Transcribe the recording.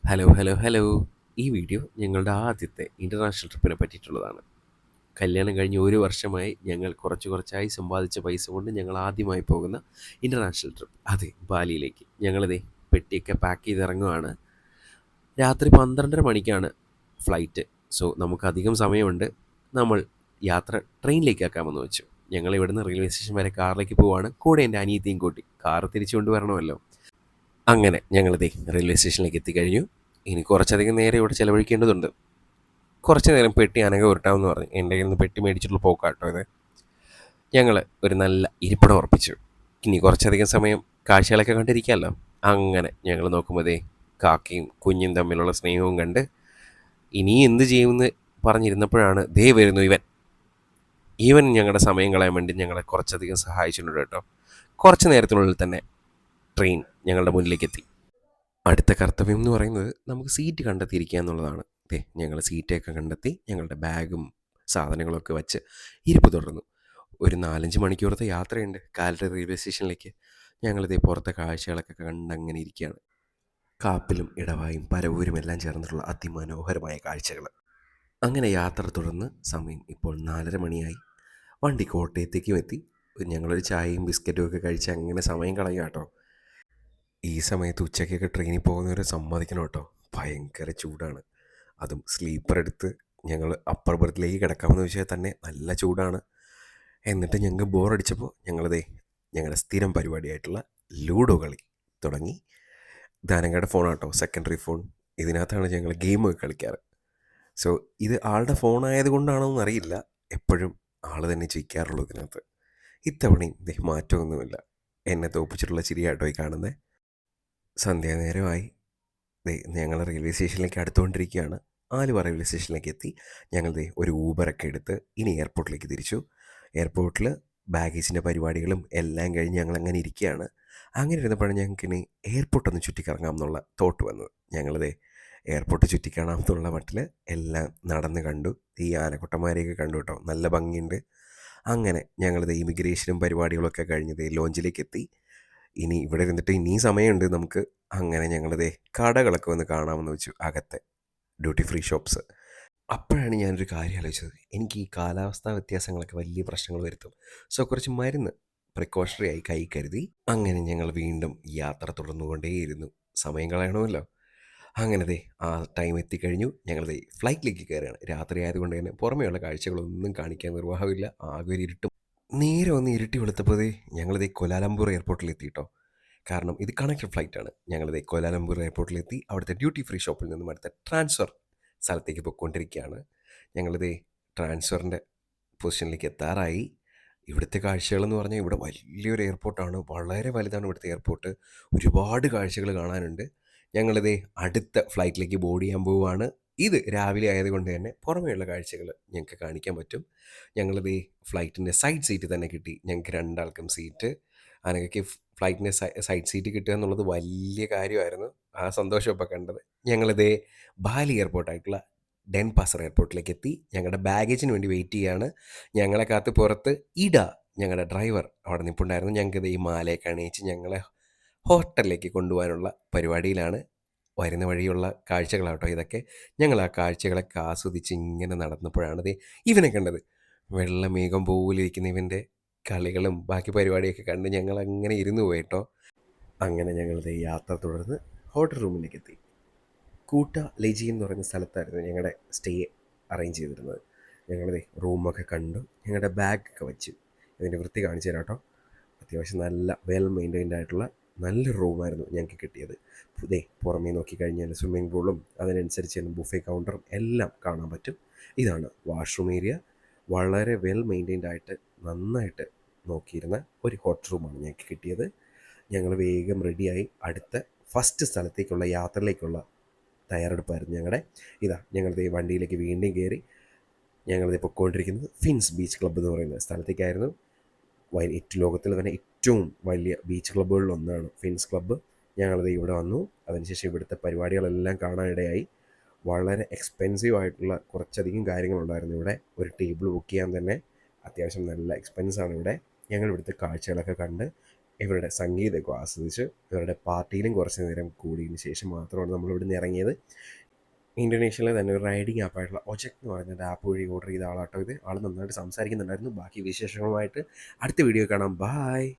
Hello, hello, hello. ഈ video ഞങ്ങളുടെ ആദ്യത്തെ ഇൻ്റർനാഷണൽ ട്രിപ്പിനെ പറ്റിയിട്ടുള്ളതാണ്. കല്യാണം കഴിഞ്ഞ് 1 വർഷമായി ഞങ്ങൾ കുറച്ചായി സമ്പാദിച്ച പൈസ കൊണ്ട് ഞങ്ങൾ ആദ്യമായി പോകുന്ന ഇൻ്റർനാഷണൽ ട്രിപ്പ്. അതെ, ബാലിയിലേക്ക്. ഞങ്ങളിതേ പെട്ടിയൊക്കെ പാക്ക് ചെയ്തിറങ്ങുവാണ്. രാത്രി 12:30 മണിക്കാണ് ഫ്ലൈറ്റ്. സോ നമുക്കധികം സമയമുണ്ട്. നമ്മൾ യാത്ര ട്രെയിനിലേക്കാക്കാമെന്ന് വെച്ചു. ഞങ്ങൾ ഇവിടുന്ന് റെയിൽവേ സ്റ്റേഷൻ വരെ കാറിലേക്ക് പോവാണ്. കൂടെ എൻ്റെ അനിയത്തിയും കൂട്ടി. കാറ് തിരിച്ചു കൊണ്ടുവരണമല്ലോ. അങ്ങനെ ഞങ്ങളിതേ റെയിൽവേ സ്റ്റേഷനിലേക്ക് എത്തിക്കഴിഞ്ഞു. ഇനി കുറച്ചധികം നേരം ഇവിടെ ചിലവഴിക്കേണ്ടതുണ്ട്. കുറച്ച് നേരം പെട്ടി അനഘ ഉരുട്ടാമെന്ന് പറഞ്ഞു. എൻ്റെ കയ്യിൽ നിന്ന് പെട്ടി മേടിച്ചിട്ടുള്ള പോക്കാട്ടോ ഇത്. ഞങ്ങൾ ഒരു നല്ല ഇരിപ്പിടം ഉറപ്പിച്ചു. ഇനി കുറച്ചധികം സമയം കാഴ്ചകളൊക്കെ കണ്ടിരിക്കാമല്ലോ. അങ്ങനെ ഞങ്ങൾ നോക്കുമ്പോഴേ കാക്കയും കുഞ്ഞും തമ്മിലുള്ള സ്നേഹവും കണ്ട് ഇനി എന്ത് ചെയ്യുമെന്ന് പറഞ്ഞിരുന്നപ്പോഴാണ് ദേ വരുന്നു ഇവൻ. ഇവൻ ഞങ്ങളുടെ സമയം കളയാൻ വേണ്ടി ഞങ്ങളെ കുറച്ചധികം സഹായിച്ചിട്ടുണ്ട് കേട്ടോ. കുറച്ച് നേരത്തിനുള്ളിൽ തന്നെ ട്രെയിൻ ഞങ്ങളുടെ മുന്നിലേക്ക് എത്തി. അടുത്ത കർത്തവ്യം എന്ന് പറയുന്നത് നമുക്ക് സീറ്റ് കണ്ടെത്തിയിരിക്കുക എന്നുള്ളതാണ്. ഞങ്ങൾ സീറ്റൊക്കെ കണ്ടെത്തി ഞങ്ങളുടെ ബാഗും സാധനങ്ങളൊക്കെ വച്ച് ഇരിപ്പ് തുടർന്നു. ഒരു 4-5 മണിക്കൂറത്തെ യാത്രയുണ്ട് കാലത്തെ റെയിൽവേ സ്റ്റേഷനിലേക്ക്. ഞങ്ങളിതേ പുറത്തെ കാഴ്ചകളൊക്കെ കണ്ടങ്ങനെ ഇരിക്കുകയാണ്. കാപ്പിലും ഇടവായും പരവൂരും എല്ലാം ചേർന്നിട്ടുള്ള അതിമനോഹരമായ കാഴ്ചകൾ. അങ്ങനെ യാത്ര തുടർന്ന് സമയം ഇപ്പോൾ 4:30 മണിയായി. വണ്ടി കോട്ടയത്തേക്കും എത്തി. ഞങ്ങളൊരു ചായയും ബിസ്ക്കറ്റും ഒക്കെ കഴിച്ച് അങ്ങനെ സമയം കളയുക കേട്ടോ. ഈ സമയത്ത് ഉച്ചയ്ക്കൊക്കെ ട്രെയിനിൽ പോകുന്നവരെ സമ്മതിക്കണം കേട്ടോ. ഭയങ്കര ചൂടാണ്. അതും സ്ലീപ്പർ എടുത്ത് ഞങ്ങൾ അപ്പർ ബർത്തിലേക്ക് കിടക്കാമെന്ന് വെച്ചാൽ തന്നെ നല്ല ചൂടാണ്. എന്നിട്ട് ഞങ്ങൾക്ക് ബോറടിച്ചപ്പോൾ ഞങ്ങളുടെ സ്ഥിരം പരിപാടിയായിട്ടുള്ള ലൂഡോ കളി തുടങ്ങി. ധാനങ്കയുടെ ഫോണാട്ടോ, സെക്കൻഡറി ഫോൺ. ഇതിനകത്താണ് ഞങ്ങൾ ഗെയിമൊക്കെ കളിക്കാറ്. സോ ഇത് ആളുടെ ഫോണായത് കൊണ്ടാണോ എന്നറിയില്ല, എപ്പോഴും ആൾ തന്നെ ജയിക്കാറുള്ളൂ ഇതിനകത്ത്. ഇത്തവണയും മാറ്റമൊന്നുമില്ല. എന്നെ തോപ്പിച്ചിട്ടുള്ള ചിരിയാട്ടോ ഈ കാണുന്നത്. സന്ധ്യാനേരമായി. ഞങ്ങൾ റെയിൽവേ സ്റ്റേഷനിലേക്ക് അടുത്തുകൊണ്ടിരിക്കുകയാണ്. ആലുവ റെയിൽവേ സ്റ്റേഷനിലേക്ക് എത്തി. ഞങ്ങൾ ഒരു ഊബറൊക്കെ എടുത്ത് ഇനി എയർപോർട്ടിലേക്ക് തിരിച്ചു. എയർപോർട്ടിൽ ബാഗേജിൻ്റെ പരിപാടികളും എല്ലാം കഴിഞ്ഞ് ഞങ്ങളങ്ങനെ ഇരിക്കുകയാണ്. അങ്ങനെ ഇരുന്നപ്പോഴാണ് ഞങ്ങൾക്കിനി എയർപോർട്ടൊന്ന് ചുറ്റിക്കറങ്ങാം എന്നുള്ള തോട്ട് വന്നത്. എയർപോർട്ട് ചുറ്റിക്കാണാം എന്നുള്ള മട്ടിൽ എല്ലാം നടന്ന് കണ്ടു. ഈ ആനക്കുട്ടന്മാരെയൊക്കെ കണ്ടു കേട്ടോ, നല്ല ഭംഗിയുണ്ട്. അങ്ങനെ ഇമിഗ്രേഷനും പരിപാടികളൊക്കെ കഴിഞ്ഞ് ലോഞ്ചിലേക്ക് എത്തി. ഇനി ഇവിടെ ഇരുന്നിട്ട് ഇനിയും സമയമുണ്ട് നമുക്ക്. അങ്ങനെ കടകളൊക്കെ ഒന്ന് കാണാമെന്ന് വെച്ചു, അകത്തെ ഡ്യൂട്ടി ഫ്രീ ഷോപ്സ്. അപ്പോഴാണ് ഞാനൊരു കാര്യം ആലോചിച്ചത്. എനിക്ക് ഈ കാലാവസ്ഥാ വ്യത്യാസങ്ങളൊക്കെ വലിയ പ്രശ്നങ്ങൾ വരുത്തും. സോ കുറച്ച് മരുന്ന് പ്രിക്കോഷണറി ആയി കൈ കരുതി അങ്ങനെ ഞങ്ങൾ വീണ്ടും യാത്ര തുടർന്നുകൊണ്ടേയിരുന്നു. സമയം കളയണമല്ലോ. അങ്ങനെ ആ ടൈം എത്തിക്കഴിഞ്ഞു. ഫ്ലൈറ്റിലേക്ക് കയറുകയാണ്. രാത്രി ആയതുകൊണ്ട് തന്നെ പുറമേയുള്ള കാഴ്ചകളൊന്നും കാണിക്കാൻ നിർവാഹമില്ല. ആകെ ഒരു ഇരുട്ടും. നേരെ ഒന്ന് ഇരുട്ടി വെളുത്തപ്പോൾ കൊലാലംപൂർ എയർപോർട്ടിൽ എത്തിയിട്ടോ. കാരണം ഇത് കണക്റ്റഡ് ഫ്ലൈറ്റാണ്. കൊലാലംപൂർ എയർപോർട്ടിലെത്തി. അവിടുത്തെ ഡ്യൂട്ടി ഫ്രീ ഷോപ്പിൽ നിന്നും അടുത്ത ട്രാൻസ്ഫർ സ്ഥലത്തേക്ക് പോയിക്കൊണ്ടിരിക്കുകയാണ്. ട്രാൻസ്ഫറിൻ്റെ പൊസിഷനിലേക്ക് എത്താറായി. ഇവിടുത്തെ കാഴ്ചകളെന്ന് പറഞ്ഞാൽ ഇവിടെ വലിയൊരു എയർപോർട്ടാണ്. വളരെ വലുതാണ് ഇവിടുത്തെ എയർപോർട്ട്. ഒരുപാട് കാഴ്ചകൾ കാണാനുണ്ട്. അടുത്ത ഫ്ലൈറ്റിലേക്ക് ബോർഡ് ചെയ്യാൻ പോവുകയാണ്. ഇത് രാവിലെ ആയതുകൊണ്ട് തന്നെ പുറമേയുള്ള കാഴ്ചകൾ ഞങ്ങൾക്ക് കാണിക്കാൻ പറ്റും. ഫ്ലൈറ്റിൻ്റെ സൈഡ് സീറ്റ് തന്നെ കിട്ടി. ഞങ്ങൾക്ക് രണ്ടാൾക്കും സീറ്റ്. അനഘയ്ക്ക് ഫ്ലൈറ്റിൻ്റെ സൈഡ് സീറ്റ് കിട്ടുക എന്നുള്ളത് വലിയ കാര്യമായിരുന്നു. ആ സന്തോഷം ഇപ്പോൾ കണ്ടത്. ബാലി എയർപോർട്ടായിട്ടുള്ള ഡെൻപാസർ എയർപോർട്ടിലേക്ക് എത്തി. ഞങ്ങളുടെ ബാഗേജിന് വേണ്ടി വെയിറ്റ് ചെയ്യുകയാണ്. ഞങ്ങളെ കാത്ത് പുറത്ത് ഞങ്ങളുടെ ഡ്രൈവർ അവിടെ നിൽപ്പുണ്ടായിരുന്നു. ഞങ്ങൾക്ക് ഈ മാലയൊക്കെ അണിയിച്ച് ഞങ്ങളെ ഹോട്ടലിലേക്ക് കൊണ്ടുപോകാനുള്ള പരിപാടിയിലാണ്. വരുന്ന വഴിയുള്ള കാഴ്ചകളാട്ടോ ഇതൊക്കെ. ഞങ്ങൾ ആ കാഴ്ചകളൊക്കെ ആസ്വദിച്ച് ഇങ്ങനെ നടന്നപ്പോഴാണ് ഇവനെ കണ്ടത്. വെള്ളമേഘം പോലെ ഇരിക്കുന്ന ഇവൻ്റെ കളികളും ബാക്കി പരിപാടിയൊക്കെ കണ്ട് ഞങ്ങൾ അങ്ങനെ ഇരുന്ന് പോയിട്ടോ. അങ്ങനെ യാത്ര തുടർന്ന് ഹോട്ടൽ റൂമിലേക്ക് എത്തി. കൂട്ട ലെജി എന്ന് പറയുന്ന സ്ഥലത്തായിരുന്നു ഞങ്ങളുടെ സ്റ്റേ അറേഞ്ച് ചെയ്തിരുന്നത്. റൂമൊക്കെ കണ്ടു. ഞങ്ങളുടെ ബാഗൊക്കെ വെച്ചു. ഇതിൻ്റെ വൃത്തി കാണിച്ചു തരാം കേട്ടോ. അത്യാവശ്യം നല്ല വെൽ മെയിൻറ്റൈൻഡ് ആയിട്ടുള്ള നല്ലൊരു റൂമായിരുന്നു ഞങ്ങൾക്ക് കിട്ടിയത്. പുറമേ നോക്കിക്കഴിഞ്ഞാൽ സ്വിമ്മിംഗ് പൂളും അതിനനുസരിച്ച് തന്നെ ബുഫേ കൗണ്ടറും എല്ലാം കാണാൻ പറ്റും. ഇതാണ് വാഷ്റൂം ഏരിയ. വളരെ വെൽ മെയിൻറ്റൈൻഡ് ആയിട്ട് നന്നായിട്ട് നോക്കിയിരുന്ന ഒരു ഹോട്ട് റൂമാണ് ഞങ്ങൾക്ക് കിട്ടിയത്. ഞങ്ങൾ വേഗം റെഡിയായി അടുത്ത ഫസ്റ്റ് സ്ഥലത്തേക്കുള്ള യാത്രയിലേക്കുള്ള തയ്യാറെടുപ്പായിരുന്നു ഞങ്ങളുടെ വണ്ടിയിലേക്ക് വീണ്ടും കയറി. പൊയ്ക്കൊണ്ടിരിക്കുന്നത് ഫിൻസ് ബീച്ച് ക്ലബ്ബ് എന്ന് പറയുന്ന സ്ഥലത്തേക്കായിരുന്നു. ലോകത്തിൽ തന്നെ ഏറ്റവും വലിയ ബീച്ച് ക്ലബ്ബുകളിലൊന്നാണ് ഫിൻസ് ക്ലബ്ബ്. ഇവിടെ വന്നു. അതിനുശേഷം ഇവിടുത്തെ പരിപാടികളെല്ലാം കാണാനിടയായി. വളരെ എക്സ്പെൻസീവ് ആയിട്ടുള്ള കുറച്ചധികം കാര്യങ്ങളുണ്ടായിരുന്നു ഇവിടെ. ഒരു ടേബിൾ ബുക്ക് ചെയ്യാൻ തന്നെ അത്യാവശ്യം നല്ല എക്സ്പെൻസാണ് ഇവിടെ. ഞങ്ങൾ ഇവിടുത്തെ കാഴ്ചകളൊക്കെ കണ്ട് ഇവരുടെ സംഗീതമൊക്കെ ആസ്വദിച്ച് ഇവരുടെ പാർട്ടിയിലും കുറച്ച് നേരം കൂടിയതിന് ശേഷം മാത്രമാണ് നമ്മൾ ഇവിടുന്ന് ഇറങ്ങിയത്. ഇന്തോനേഷ്യയിലെ തന്നെ ഒരു റൈഡിങ് ആപ്പായിട്ടുള്ള ഒജക് എന്ന് പറയുന്ന ഒരു ആപ്പ് വഴി ഓർഡർ ചെയ്ത ആളാട്ടോ ഇത്. ആൾ നന്നായിട്ട് സംസാരിക്കുന്നുണ്ടായിരുന്നു. ബാക്കി വിശേഷങ്ങളുമായിട്ട് അടുത്ത വീഡിയോ കാണാം. ബായ്.